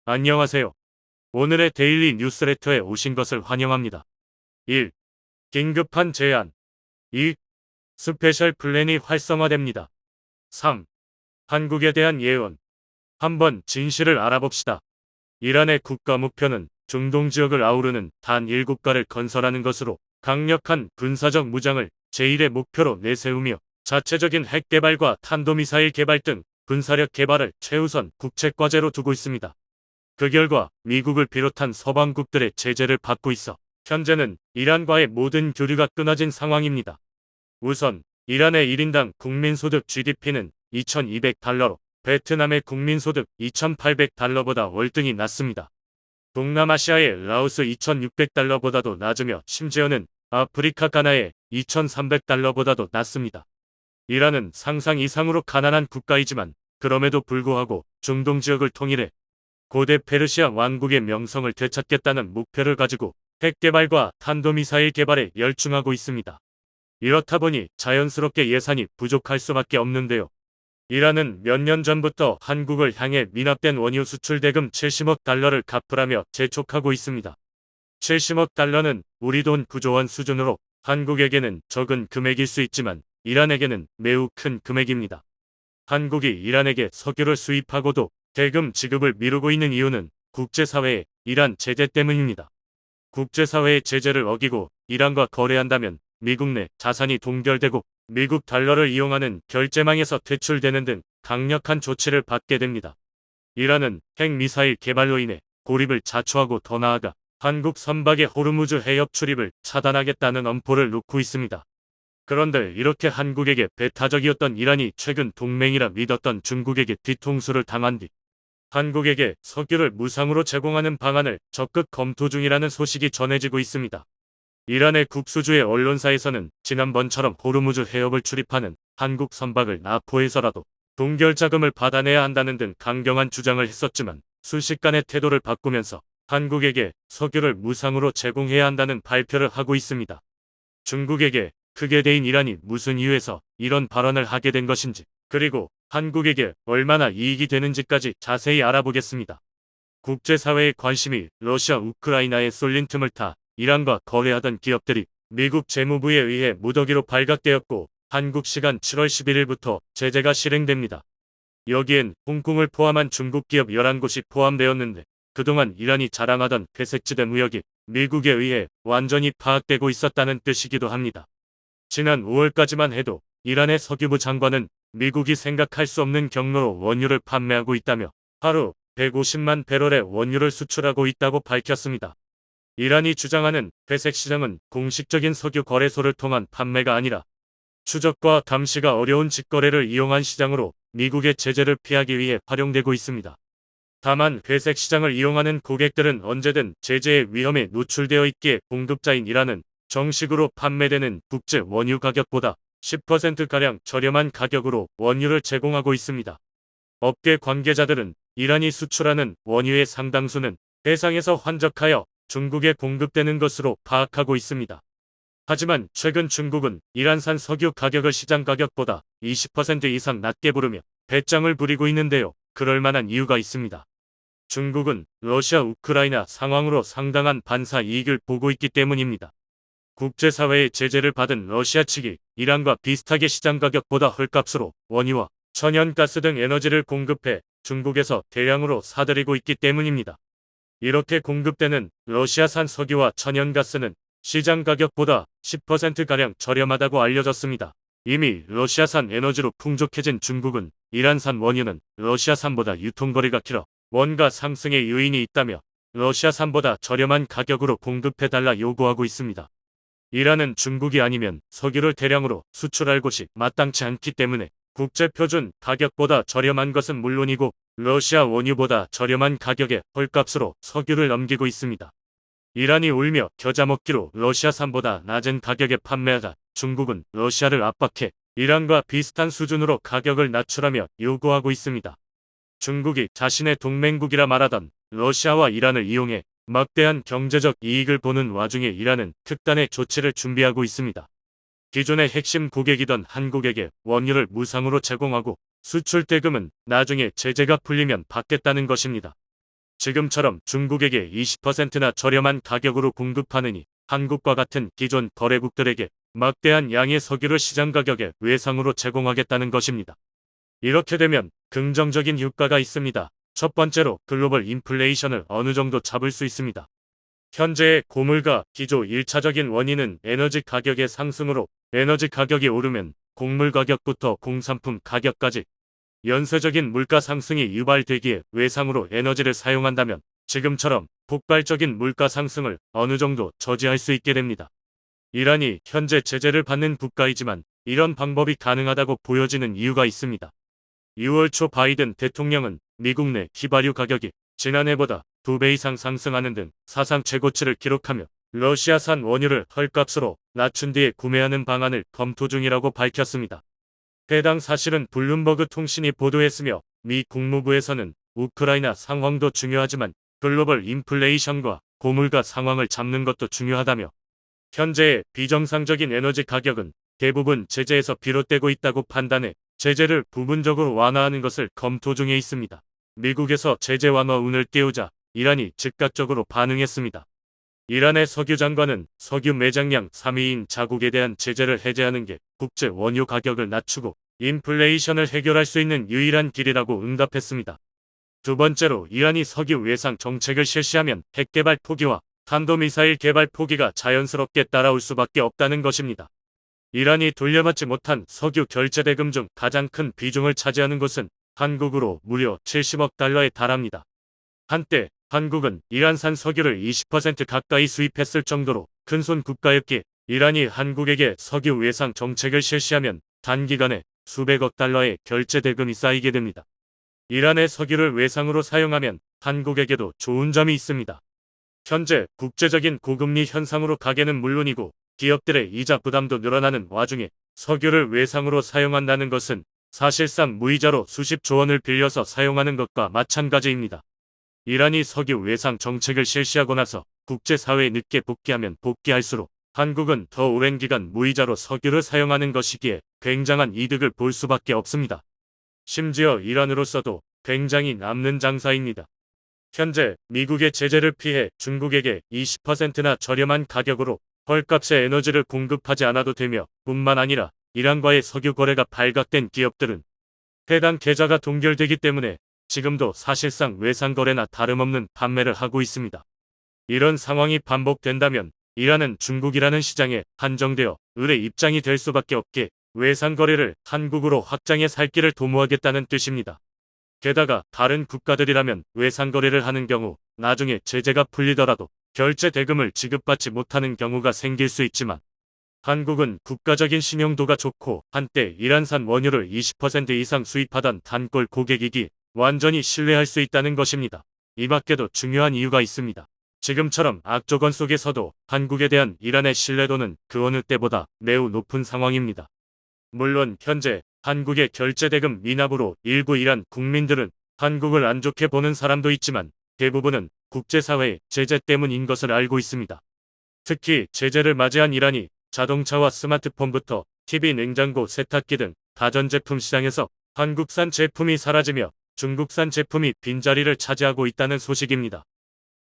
안녕하세요. 오늘의 데일리 뉴스레터에 오신 것을 환영합니다. 1. 긴급한 제안. 2. 스페셜 플랜이 활성화됩니다. 3. 한국에 대한 예언. 한번 진실을 알아봅시다. 이란의 국가 목표는 중동 지역을 아우르는 단일 국가를 건설하는 것으로 강력한 군사적 무장을 제1의 목표로 내세우며 자체적인 핵 개발과 탄도미사일 개발 등 군사력 개발을 최우선 국책과제로 두고 있습니다. 그 결과 미국을 비롯한 서방국들의 제재를 받고 있어 현재는 이란과의 모든 교류가 끊어진 상황입니다. 우선 이란의 1인당 국민소득 GDP는 2,200달러로 베트남의 국민소득 2,800달러보다 월등히 낮습니다. 동남아시아의 라오스 2,600달러보다도 낮으며 심지어는 아프리카 가나의 2,300달러보다도 낮습니다. 이란은 상상 이상으로 가난한 국가이지만 그럼에도 불구하고 중동 지역을 통일해 고대 페르시아 왕국의 명성을 되찾겠다는 목표를 가지고 핵 개발과 탄도미사일 개발에 열중하고 있습니다. 이렇다 보니 자연스럽게 예산이 부족할 수밖에 없는데요. 이란은 몇 년 전부터 한국을 향해 미납된 원유 수출 대금 70억 달러를 갚으라며 재촉하고 있습니다. 70억 달러는 우리 돈 9조 원 수준으로 한국에게는 적은 금액일 수 있지만 이란에게는 매우 큰 금액입니다. 한국이 이란에게 석유를 수입하고도 대금 지급을 미루고 있는 이유는 국제사회의 이란 제재 때문입니다. 국제사회의 제재를 어기고 이란과 거래한다면 미국 내 자산이 동결되고 미국 달러를 이용하는 결제망에서 퇴출되는 등 강력한 조치를 받게 됩니다. 이란은 핵미사일 개발로 인해 고립을 자초하고 더 나아가 한국 선박의 호르무즈 해협 출입을 차단하겠다는 엄포를 놓고 있습니다. 그런데 이렇게 한국에게 배타적이었던 이란이 최근 동맹이라 믿었던 중국에게 뒤통수를 당한 뒤 한국에게 석유를 무상으로 제공하는 방안을 적극 검토 중이라는 소식이 전해지고 있습니다. 이란의 국수주의 언론사에서는 지난번처럼 호르무즈 해협을 출입하는 한국 선박을 납포해서라도 동결 자금을 받아내야 한다는 등 강경한 주장을 했었지만 순식간에 태도를 바꾸면서 한국에게 석유를 무상으로 제공해야 한다는 발표를 하고 있습니다. 중국에게 크게 대인 이란이 무슨 이유에서 이런 발언을 하게 된 것인지 그리고 한국에게 얼마나 이익이 되는지까지 자세히 알아보겠습니다. 국제사회의 관심이 러시아 우크라이나에 쏠린 틈을 타 이란과 거래하던 기업들이 미국 재무부에 의해 무더기로 발각되었고 한국 시간 7월 11일부터 제재가 실행됩니다. 여기엔 홍콩을 포함한 중국 기업 11곳이 포함되었는데 그동안 이란이 자랑하던 회색지대 무역이 미국에 의해 완전히 파악되고 있었다는 뜻이기도 합니다. 지난 5월까지만 해도 이란의 석유부 장관은 미국이 생각할 수 없는 경로로 원유를 판매하고 있다며 하루 150만 배럴의 원유를 수출하고 있다고 밝혔습니다. 이란이 주장하는 회색 시장은 공식적인 석유 거래소를 통한 판매가 아니라 추적과 감시가 어려운 직거래를 이용한 시장으로 미국의 제재를 피하기 위해 활용되고 있습니다. 다만 회색 시장을 이용하는 고객들은 언제든 제재의 위험에 노출되어 있기에 공급자인 이란은 정식으로 판매되는 국제 원유 가격보다 10%가량 저렴한 가격으로 원유를 제공하고 있습니다. 업계 관계자들은 이란이 수출하는 원유의 상당수는 해상에서 환적하여 중국에 공급되는 것으로 파악하고 있습니다. 하지만 최근 중국은 이란산 석유 가격을 시장 가격보다 20% 이상 낮게 부르며 배짱을 부리고 있는데요. 그럴 만한 이유가 있습니다. 중국은 러시아 우크라이나 상황으로 상당한 반사 이익을 보고 있기 때문입니다. 국제사회의 제재를 받은 러시아 측이 이란과 비슷하게 시장 가격보다 헐값으로 원유와 천연가스 등 에너지를 공급해 중국에서 대량으로 사들이고 있기 때문입니다. 이렇게 공급되는 러시아산 석유와 천연가스는 시장 가격보다 10%가량 저렴하다고 알려졌습니다. 이미 러시아산 에너지로 풍족해진 중국은 이란산 원유는 러시아산보다 유통거리가 길어 원가 상승의 요인이 있다며 러시아산보다 저렴한 가격으로 공급해달라 요구하고 있습니다. 이란은 중국이 아니면 석유를 대량으로 수출할 곳이 마땅치 않기 때문에 국제표준 가격보다 저렴한 것은 물론이고 러시아 원유보다 저렴한 가격에 헐값으로 석유를 넘기고 있습니다. 이란이 울며 겨자 먹기로 러시아산보다 낮은 가격에 판매하자 중국은 러시아를 압박해 이란과 비슷한 수준으로 가격을 낮추라며 요구하고 있습니다. 중국이 자신의 동맹국이라 말하던 러시아와 이란을 이용해 막대한 경제적 이익을 보는 와중에 이란은 특단의 조치를 준비하고 있습니다. 기존의 핵심 고객이던 한국에게 원유를 무상으로 제공하고 수출 대금은 나중에 제재가 풀리면 받겠다는 것입니다. 지금처럼 중국에게 20%나 저렴한 가격으로 공급하느니 한국과 같은 기존 거래국들에게 막대한 양의 석유를 시장 가격에 외상으로 제공하겠다는 것입니다. 이렇게 되면 긍정적인 효과가 있습니다. 첫 번째로 글로벌 인플레이션을 어느 정도 잡을 수 있습니다. 현재의 고물가 기조 1차적인 원인은 에너지 가격의 상승으로 에너지 가격이 오르면 곡물 가격부터 공산품 가격까지 연쇄적인 물가 상승이 유발되기에 외상으로 에너지를 사용한다면 지금처럼 폭발적인 물가 상승을 어느 정도 저지할 수 있게 됩니다. 이란이 현재 제재를 받는 국가이지만 이런 방법이 가능하다고 보여지는 이유가 있습니다. 6월 초 바이든 대통령은 미국 내 휘발유 가격이 지난해보다 2배 이상 상승하는 등 사상 최고치를 기록하며 러시아산 원유를 헐값으로 낮춘 뒤에 구매하는 방안을 검토 중이라고 밝혔습니다. 해당 사실은 블룸버그 통신이 보도했으며 미 국무부에서는 우크라이나 상황도 중요하지만 글로벌 인플레이션과 고물가 상황을 잡는 것도 중요하다며 현재의 비정상적인 에너지 가격은 대부분 제재에서 비롯되고 있다고 판단해 제재를 부분적으로 완화하는 것을 검토 중에 있습니다. 미국에서 제재 완화 운을 띄우자 이란이 즉각적으로 반응했습니다. 이란의 석유 장관은 석유 매장량 3위인 자국에 대한 제재를 해제하는 게 국제 원유 가격을 낮추고 인플레이션을 해결할 수 있는 유일한 길이라고 응답했습니다. 두 번째로 이란이 석유 외상 정책을 실시하면 핵 개발 포기와 탄도미사일 개발 포기가 자연스럽게 따라올 수밖에 없다는 것입니다. 이란이 돌려받지 못한 석유 결제 대금 중 가장 큰 비중을 차지하는 것은 한국으로 무려 70억 달러에 달합니다. 한때 한국은 이란산 석유를 20% 가까이 수입했을 정도로 큰손 국가였기에 이란이 한국에게 석유 외상 정책을 실시하면 단기간에 수백억 달러의 결제 대금이 쌓이게 됩니다. 이란의 석유를 외상으로 사용하면 한국에게도 좋은 점이 있습니다. 현재 국제적인 고금리 현상으로 가계는 물론이고 기업들의 이자 부담도 늘어나는 와중에 석유를 외상으로 사용한다는 것은 사실상 무이자로 수십조 원을 빌려서 사용하는 것과 마찬가지입니다. 이란이 석유 외상 정책을 실시하고 나서 국제사회에 늦게 복귀하면 복귀할수록 한국은 더 오랜 기간 무이자로 석유를 사용하는 것이기에 굉장한 이득을 볼 수밖에 없습니다. 심지어 이란으로서도 굉장히 남는 장사입니다. 현재 미국의 제재를 피해 중국에게 20%나 저렴한 가격으로 헐값의 에너지를 공급하지 않아도 되며 뿐만 아니라 이란과의 석유 거래가 발각된 기업들은 해당 계좌가 동결되기 때문에 지금도 사실상 외상거래나 다름없는 판매를 하고 있습니다. 이런 상황이 반복된다면 이란은 중국이라는 시장에 한정되어 을의 입장이 될 수밖에 없기에 외상거래를 한국으로 확장해 살 길을 도모하겠다는 뜻입니다. 게다가 다른 국가들이라면 외상거래를 하는 경우 나중에 제재가 풀리더라도 결제 대금을 지급받지 못하는 경우가 생길 수 있지만 한국은 국가적인 신용도가 좋고 한때 이란산 원유를 20% 이상 수입하던 단골 고객이기에 완전히 신뢰할 수 있다는 것입니다. 이 밖에도 중요한 이유가 있습니다. 지금처럼 악조건 속에서도 한국에 대한 이란의 신뢰도는 그 어느 때보다 매우 높은 상황입니다. 물론 현재 한국의 결제대금 미납으로 일부 이란 국민들은 한국을 안 좋게 보는 사람도 있지만 대부분은 국제사회의 제재 때문인 것을 알고 있습니다. 특히 제재를 맞이한 이란이 자동차와 스마트폰부터 TV, 냉장고, 세탁기 등 가전제품 시장에서 한국산 제품이 사라지며 중국산 제품이 빈자리를 차지하고 있다는 소식입니다.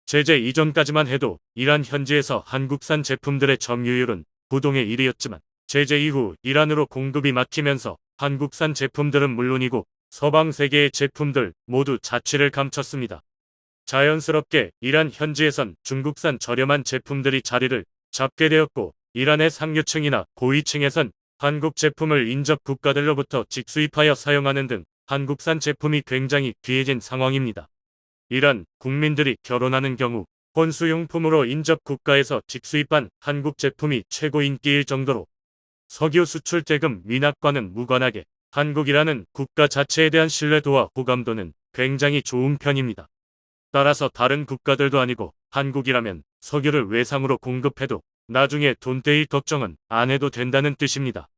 제재 이전까지만 해도 이란 현지에서 한국산 제품들의 점유율은 부동의 1위였지만 제재 이후 이란으로 공급이 막히면서 한국산 제품들은 물론이고 서방 세계의 제품들 모두 자취를 감췄습니다. 자연스럽게 이란 현지에선 중국산 저렴한 제품들이 자리를 잡게 되었고 이란의 상류층이나 고위층에선 한국 제품을 인접 국가들로부터 직수입하여 사용하는 등 한국산 제품이 굉장히 귀해진 상황입니다. 이란 국민들이 결혼하는 경우 혼수용품으로 인접 국가에서 직수입한 한국 제품이 최고 인기일 정도로 석유 수출 대금 미납과는 무관하게 한국이라는 국가 자체에 대한 신뢰도와 호감도는 굉장히 좋은 편입니다. 따라서 다른 국가들도 아니고 한국이라면 석유를 외상으로 공급해도 나중에 돈 떼일 걱정은 안 해도 된다는 뜻입니다.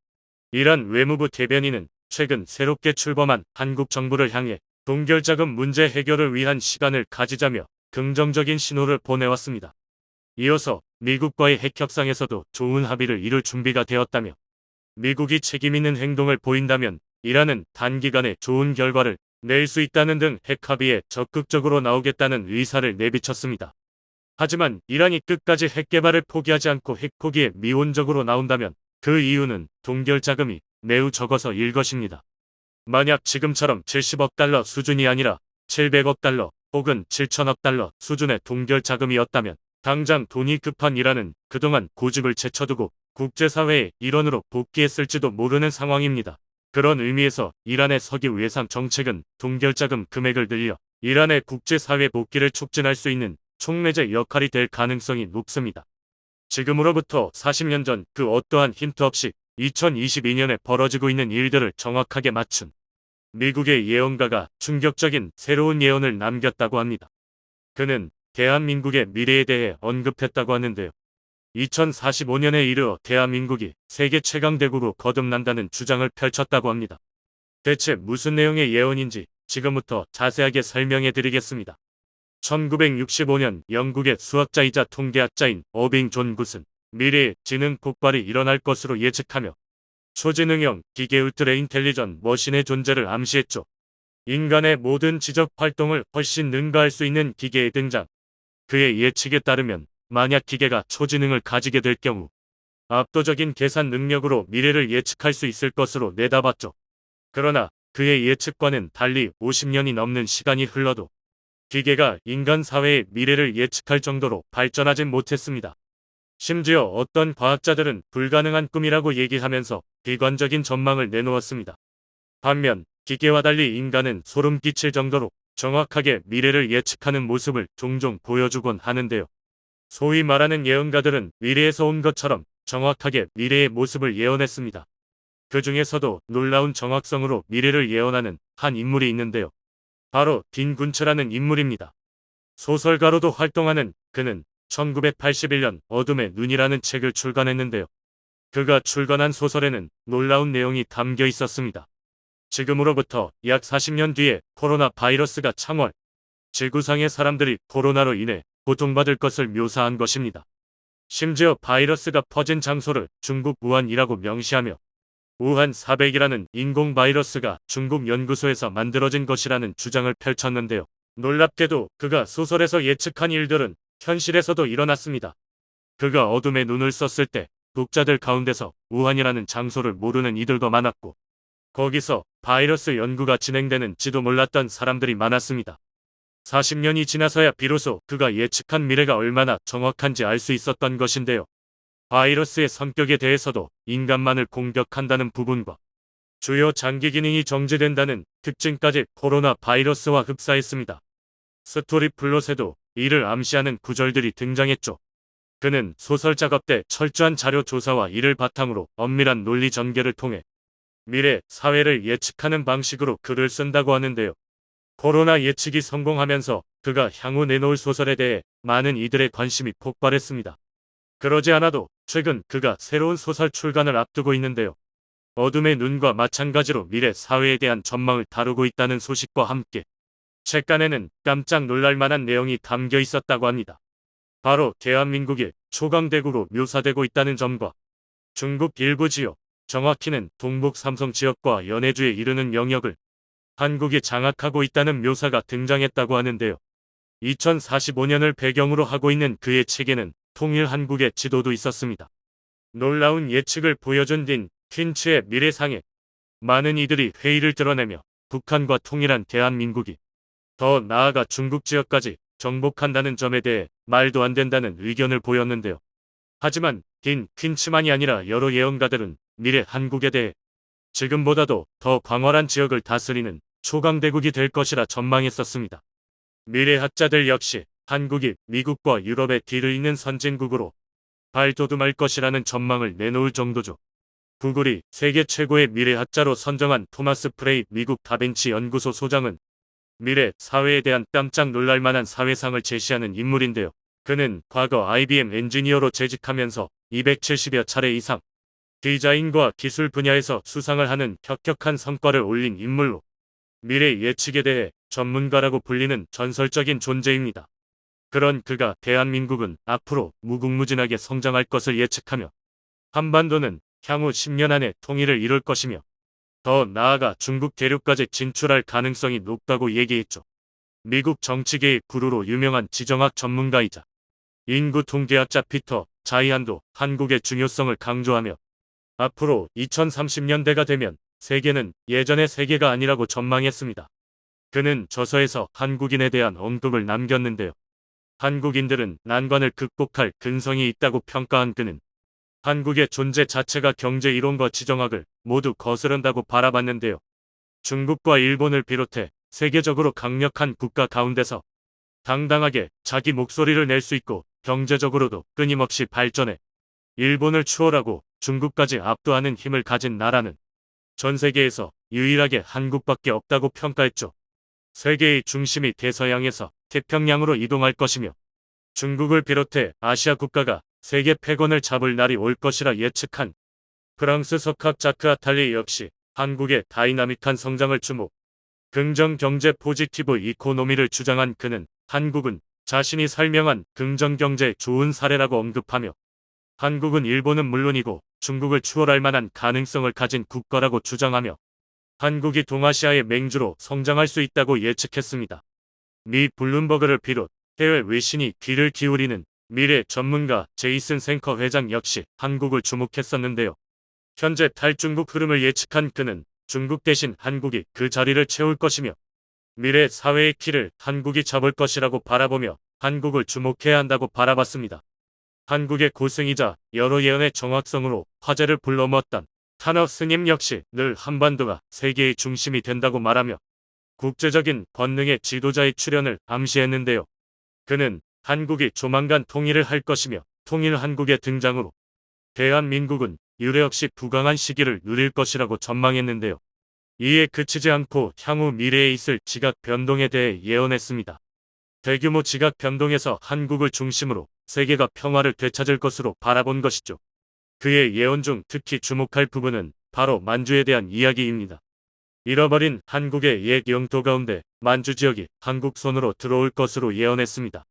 이란 외무부 대변인은 최근 새롭게 출범한 한국 정부를 향해 동결자금 문제 해결을 위한 시간을 가지자며 긍정적인 신호를 보내왔습니다. 이어서 미국과의 핵 협상에서도 좋은 합의를 이룰 준비가 되었다며 미국이 책임있는 행동을 보인다면 이란은 단기간에 좋은 결과를 낼 수 있다는 등 핵합의에 적극적으로 나오겠다는 의사를 내비쳤습니다. 하지만 이란이 끝까지 핵 개발을 포기하지 않고 핵 포기에 미온적으로 나온다면 그 이유는 동결 자금이 매우 적어서 일 것입니다. 만약 지금처럼 70억 달러 수준이 아니라 700억 달러 혹은 7천억 달러 수준의 동결 자금이었다면 당장 돈이 급한 이란은 그동안 고집을 제쳐두고 국제사회의 일원으로 복귀했을지도 모르는 상황입니다. 그런 의미에서 이란의 석유 외상 정책은 동결자금 금액을 늘려 이란의 국제사회 복귀를 촉진할 수 있는 촉매제 역할이 될 가능성이 높습니다. 지금으로부터 40년 전 그 어떠한 힌트 없이 2022년에 벌어지고 있는 일들을 정확하게 맞춘 미국의 예언가가 충격적인 새로운 예언을 남겼다고 합니다. 그는 대한민국의 미래에 대해 언급했다고 하는데요. 2045년에 이르러 대한민국이 세계 최강대국으로 거듭난다는 주장을 펼쳤다고 합니다. 대체 무슨 내용의 예언인지 지금부터 자세하게 설명해 드리겠습니다. 1965년 영국의 수학자이자 통계학자인 어빙 존 굿은 미래에 지능 폭발이 일어날 것으로 예측하며 초지능형 기계 울트라 인텔리전 머신의 존재를 암시했죠. 인간의 모든 지적 활동을 훨씬 능가할 수 있는 기계의 등장. 그의 예측에 따르면 만약 기계가 초지능을 가지게 될 경우 압도적인 계산 능력으로 미래를 예측할 수 있을 것으로 내다봤죠. 그러나 그의 예측과는 달리 50년이 넘는 시간이 흘러도 기계가 인간 사회의 미래를 예측할 정도로 발전하진 못했습니다. 심지어 어떤 과학자들은 불가능한 꿈이라고 얘기하면서 비관적인 전망을 내놓았습니다. 반면 기계와 달리 인간은 소름 끼칠 정도로 정확하게 미래를 예측하는 모습을 종종 보여주곤 하는데요. 소위 말하는 예언가들은 미래에서 온 것처럼 정확하게 미래의 모습을 예언했습니다. 그 중에서도 놀라운 정확성으로 미래를 예언하는 한 인물이 있는데요. 바로 딘 군츠라는 인물입니다. 소설가로도 활동하는 그는 1981년 어둠의 눈이라는 책을 출간했는데요. 그가 출간한 소설에는 놀라운 내용이 담겨 있었습니다. 지금으로부터 약 40년 뒤에 코로나 바이러스가 창궐, 지구상의 사람들이 코로나로 인해 고통받을 것을 묘사한 것입니다. 심지어 바이러스가 퍼진 장소를 중국 우한이라고 명시하며 우한 400이라는 인공 바이러스가 중국 연구소에서 만들어진 것이라는 주장을 펼쳤는데요. 놀랍게도 그가 소설에서 예측한 일들은 현실에서도 일어났습니다. 그가 어둠의 눈을 썼을 때 독자들 가운데서 우한이라는 장소를 모르는 이들도 많았고 거기서 바이러스 연구가 진행되는지도 몰랐던 사람들이 많았습니다. 40년이 지나서야 비로소 그가 예측한 미래가 얼마나 정확한지 알 수 있었던 것인데요. 바이러스의 성격에 대해서도 인간만을 공격한다는 부분과 주요 장기 기능이 정지된다는 특징까지 코로나 바이러스와 흡사했습니다. 스토리 플롯에도 이를 암시하는 구절들이 등장했죠. 그는 소설 작업 때 철저한 자료 조사와 이를 바탕으로 엄밀한 논리 전개를 통해 미래 사회를 예측하는 방식으로 글을 쓴다고 하는데요. 코로나 예측이 성공하면서 그가 향후 내놓을 소설에 대해 많은 이들의 관심이 폭발했습니다. 그러지 않아도 최근 그가 새로운 소설 출간을 앞두고 있는데요. 어둠의 눈과 마찬가지로 미래 사회에 대한 전망을 다루고 있다는 소식과 함께 책간에는 깜짝 놀랄 만한 내용이 담겨 있었다고 합니다. 바로 대한민국이 초강대국으로 묘사되고 있다는 점과 중국 일부 지역, 정확히는 동북 삼성 지역과 연해주에 이르는 영역을 한국이 장악하고 있다는 묘사가 등장했다고 하는데요. 2045년을 배경으로 하고 있는 그의 책에는 통일 한국의 지도도 있었습니다. 놀라운 예측을 보여준 딘 퀸츠의 미래상에 많은 이들이 회의를 드러내며 북한과 통일한 대한민국이 더 나아가 중국 지역까지 정복한다는 점에 대해 말도 안 된다는 의견을 보였는데요. 하지만 딘 퀸츠만이 아니라 여러 예언가들은 미래 한국에 대해 지금보다도 더 광활한 지역을 다스리는 초강대국이 될 것이라 전망했었습니다. 미래학자들 역시 한국이 미국과 유럽의 뒤를 잇는 선진국으로 발돋움할 것이라는 전망을 내놓을 정도죠. 구글이 세계 최고의 미래학자로 선정한 토마스 프레이 미국 다빈치 연구소 소장은 미래 사회에 대한 깜짝 놀랄만한 사회상을 제시하는 인물인데요. 그는 과거 IBM 엔지니어로 재직하면서 270여 차례 이상 디자인과 기술 분야에서 수상을 하는 혁혁한 성과를 올린 인물로 미래 예측에 대해 전문가라고 불리는 전설적인 존재입니다. 그런 그가 대한민국은 앞으로 무궁무진하게 성장할 것을 예측하며 한반도는 향후 10년 안에 통일을 이룰 것이며 더 나아가 중국 대륙까지 진출할 가능성이 높다고 얘기했죠. 미국 정치계의 구루로 유명한 지정학 전문가이자 인구 통계학자 피터 자이안도 한국의 중요성을 강조하며 앞으로 2030년대가 되면 세계는 예전의 세계가 아니라고 전망했습니다. 그는 저서에서 한국인에 대한 언급을 남겼는데요. 한국인들은 난관을 극복할 근성이 있다고 평가한 그는 한국의 존재 자체가 경제 이론과 지정학을 모두 거스른다고 바라봤는데요. 중국과 일본을 비롯해 세계적으로 강력한 국가 가운데서 당당하게 자기 목소리를 낼 수 있고 경제적으로도 끊임없이 발전해 일본을 추월하고 중국까지 압도하는 힘을 가진 나라는 전 세계에서 유일하게 한국밖에 없다고 평가했죠. 세계의 중심이 대서양에서 태평양으로 이동할 것이며 중국을 비롯해 아시아 국가가 세계 패권을 잡을 날이 올 것이라 예측한 프랑스 석학 자크 아탈리 역시 한국의 다이나믹한 성장을 주목, 긍정 경제 포지티브 이코노미를 주장한 그는 한국은 자신이 설명한 긍정 경제의 좋은 사례라고 언급하며 한국은 일본은 물론이고 중국을 추월할 만한 가능성을 가진 국가라고 주장하며 한국이 동아시아의 맹주로 성장할 수 있다고 예측했습니다. 미 블룸버그를 비롯 해외 외신이 귀를 기울이는 미래 전문가 제이슨 생커 회장 역시 한국을 주목했었는데요. 현재 탈중국 흐름을 예측한 그는 중국 대신 한국이 그 자리를 채울 것이며 미래 사회의 키를 한국이 잡을 것이라고 바라보며 한국을 주목해야 한다고 바라봤습니다. 한국의 고승이자 여러 예언의 정확성으로 화제를 불러모았던 탄어 스님 역시 늘 한반도가 세계의 중심이 된다고 말하며 국제적인 권능의 지도자의 출현을 암시했는데요. 그는 한국이 조만간 통일을 할 것이며 통일 한국의 등장으로 대한민국은 유례 없이 부강한 시기를 누릴 것이라고 전망했는데요. 이에 그치지 않고 향후 미래에 있을 지각 변동에 대해 예언했습니다. 대규모 지각 변동에서 한국을 중심으로 세계가 평화를 되찾을 것으로 바라본 것이죠. 그의 예언 중 특히 주목할 부분은 바로 만주에 대한 이야기입니다. 잃어버린 한국의 옛 영토 가운데 만주 지역이 한국 손으로 들어올 것으로 예언했습니다.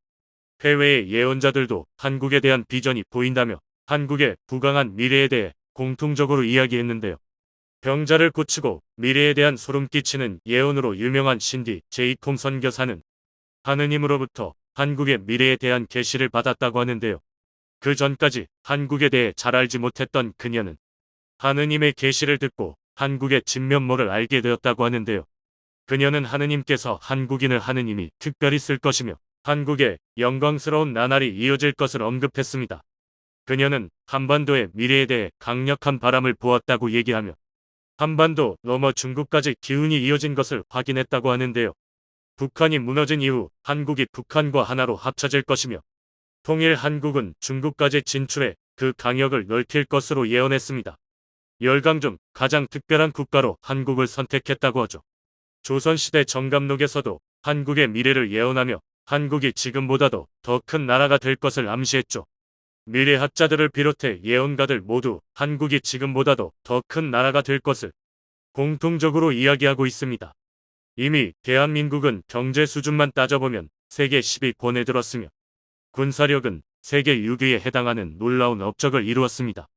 해외의 예언자들도 한국에 대한 비전이 보인다며 한국의 부강한 미래에 대해 공통적으로 이야기했는데요. 병자를 고치고 미래에 대한 소름 끼치는 예언으로 유명한 신디 제이콤 선교사는 하느님으로부터 한국의 미래에 대한 계시를 받았다고 하는데요. 그 전까지 한국에 대해 잘 알지 못했던 그녀는 하느님의 계시를 듣고 한국의 진면모를 알게 되었다고 하는데요. 그녀는 하느님께서 한국인을 하느님이 특별히 쓸 것이며 한국의 영광스러운 나날이 이어질 것을 언급했습니다. 그녀는 한반도의 미래에 대해 강력한 바람을 보았다고 얘기하며 한반도 넘어 중국까지 기운이 이어진 것을 확인했다고 하는데요. 북한이 무너진 이후 한국이 북한과 하나로 합쳐질 것이며 통일 한국은 중국까지 진출해 그 강역을 넓힐 것으로 예언했습니다. 열강 중 가장 특별한 국가로 한국을 선택했다고 하죠. 조선시대 정감록에서도 한국의 미래를 예언하며 한국이 지금보다도 더 큰 나라가 될 것을 암시했죠. 미래학자들을 비롯해 예언가들 모두 한국이 지금보다도 더 큰 나라가 될 것을 공통적으로 이야기하고 있습니다. 이미 대한민국은 경제 수준만 따져보면 세계 10위권에 들었으며 군사력은 세계 6위에 해당하는 놀라운 업적을 이루었습니다.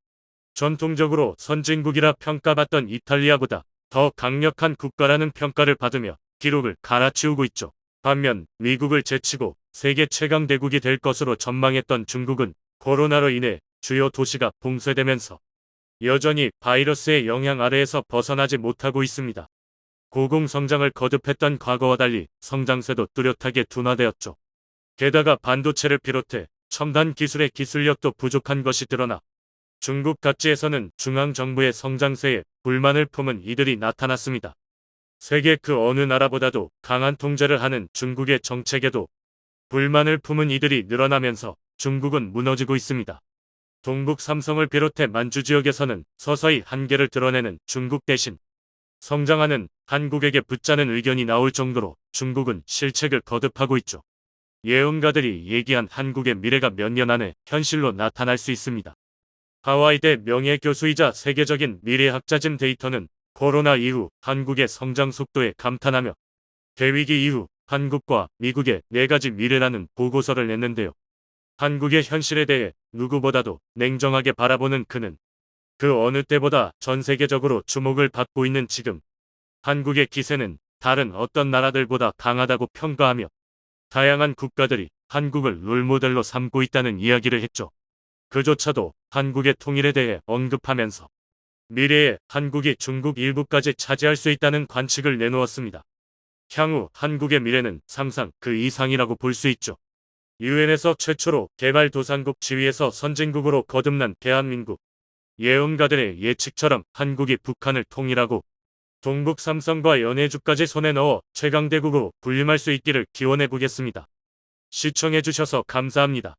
전통적으로 선진국이라 평가받던 이탈리아보다 더 강력한 국가라는 평가를 받으며 기록을 갈아치우고 있죠. 반면 미국을 제치고 세계 최강 대국이 될 것으로 전망했던 중국은 코로나로 인해 주요 도시가 봉쇄되면서 여전히 바이러스의 영향 아래에서 벗어나지 못하고 있습니다. 고공성장을 거듭했던 과거와 달리 성장세도 뚜렷하게 둔화되었죠. 게다가 반도체를 비롯해 첨단 기술의 기술력도 부족한 것이 드러나 중국 각지에서는 중앙정부의 성장세에 불만을 품은 이들이 나타났습니다. 세계 그 어느 나라보다도 강한 통제를 하는 중국의 정책에도 불만을 품은 이들이 늘어나면서 중국은 무너지고 있습니다. 동북 삼성을 비롯해 만주 지역에서는 서서히 한계를 드러내는 중국 대신 성장하는 한국에게 붙자는 의견이 나올 정도로 중국은 실책을 거듭하고 있죠. 예언가들이 얘기한 한국의 미래가 몇 년 안에 현실로 나타날 수 있습니다. 하와이대 명예교수이자 세계적인 미래학자 짐 데이터는 코로나 이후 한국의 성장 속도에 감탄하며 대위기 이후 한국과 미국의 4가지 미래라는 보고서를 냈는데요. 한국의 현실에 대해 누구보다도 냉정하게 바라보는 그는 그 어느 때보다 전 세계적으로 주목을 받고 있는 지금, 한국의 기세는 다른 어떤 나라들보다 강하다고 평가하며 다양한 국가들이 한국을 롤모델로 삼고 있다는 이야기를 했죠. 그조차도 한국의 통일에 대해 언급하면서 미래에 한국이 중국 일부까지 차지할 수 있다는 관측을 내놓았습니다. 향후 한국의 미래는 상상 그 이상이라고 볼 수 있죠. 유엔에서 최초로 개발도상국 지위에서 선진국으로 거듭난 대한민국. 예언가들의 예측처럼 한국이 북한을 통일하고 동북 삼성과 연해주까지 손에 넣어 최강대국으로 군림할 수 있기를 기원해 보겠습니다. 시청해주셔서 감사합니다.